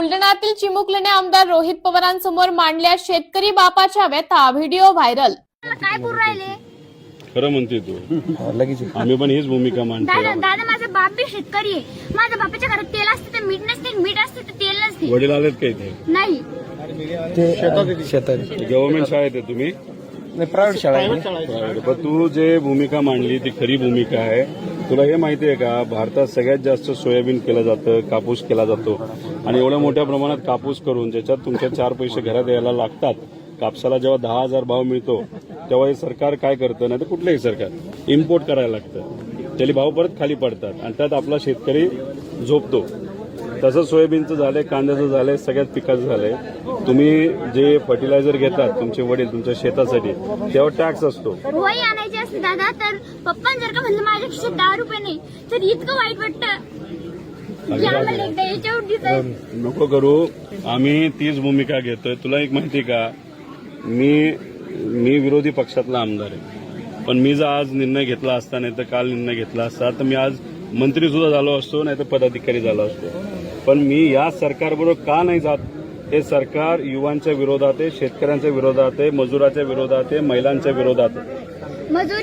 बुलढाण्यातील चिमुकलीने आमदार रोहित पवारांसमोर मांडल्या शेतकरी बापाच्या व्यथा. Video viral. काय बोलू राहिले? खरं म्हणते तू. आम्ही पण हीच भूमिका मांडतो. दादा माझा बाप बी शेतकरी आहे. माझ्या बापाच्या घरात तेल असते तर मीठ नसते, मीठ असते तर तेल नसते. वडील आलेत का इथे? नाही, गव्हर्नमेंट शाळेत आहे तुम्ही? प्रायव्हेट शाळा आहे. Private. पण तू जे भूमिका मांडली ती खरी भूमिका आहे. तुला हे माहिती आहे का, भारतात सगळ्यात जास्त सोयाबीन केलं जातं, कापूस केला जातो आणि एवढ्या मोठ्या प्रमाणात कापूस करून ज्याच्यात तुमच्या 4 पैसे घरात यायला लागतात. कापसाला जेव्हा 10,000 भाव मिळतो तेव्हा हे सरकार काय करतं, नाही तर कुठलंही सरकार इम्पोर्ट करायला लागतं. त्याला भाव परत खाली पडतात आणि त्यात आपला शेतकरी झोपतो. तसं सोयाबीनचं झालंय, कांद्याचं झालंय, सगळ्याच पिकाचं झालंय. तुम्ही जे फर्टिलायझर घेतात तुमचे वडील तुमच्या शेतासाठी तेव्हा टॅक्स असतो. वही आणायची असते दादा, तर पप्पा जर का म्हणलं माझ्या खिशात 10 रुपये नाही तर इतकं वाईट वाटतं की आम्हाला एकदा याच्यावर दिसायचं. नको करू, आम्ही तीच भूमिका घेतोय. तुला एक माहिती का, मी विरोधी पक्षातला आमदार आहे, पण मी जर आज निर्णय घेतला असता, नाही तर काल निर्णय घेतला असता, तर मी आज मंत्री सुद्धा झालो असतो, नाही तर पदाधिकारी झालो असतो. पण मी या सरकारबरोबर का नाही जात? हे सरकार युवांच्या विरोधात आहे, शेतकऱ्यांच्या विरोधात आहे, मजुराच्या विरोधात आहे, महिलांच्या विरोधात आहे. मजुरी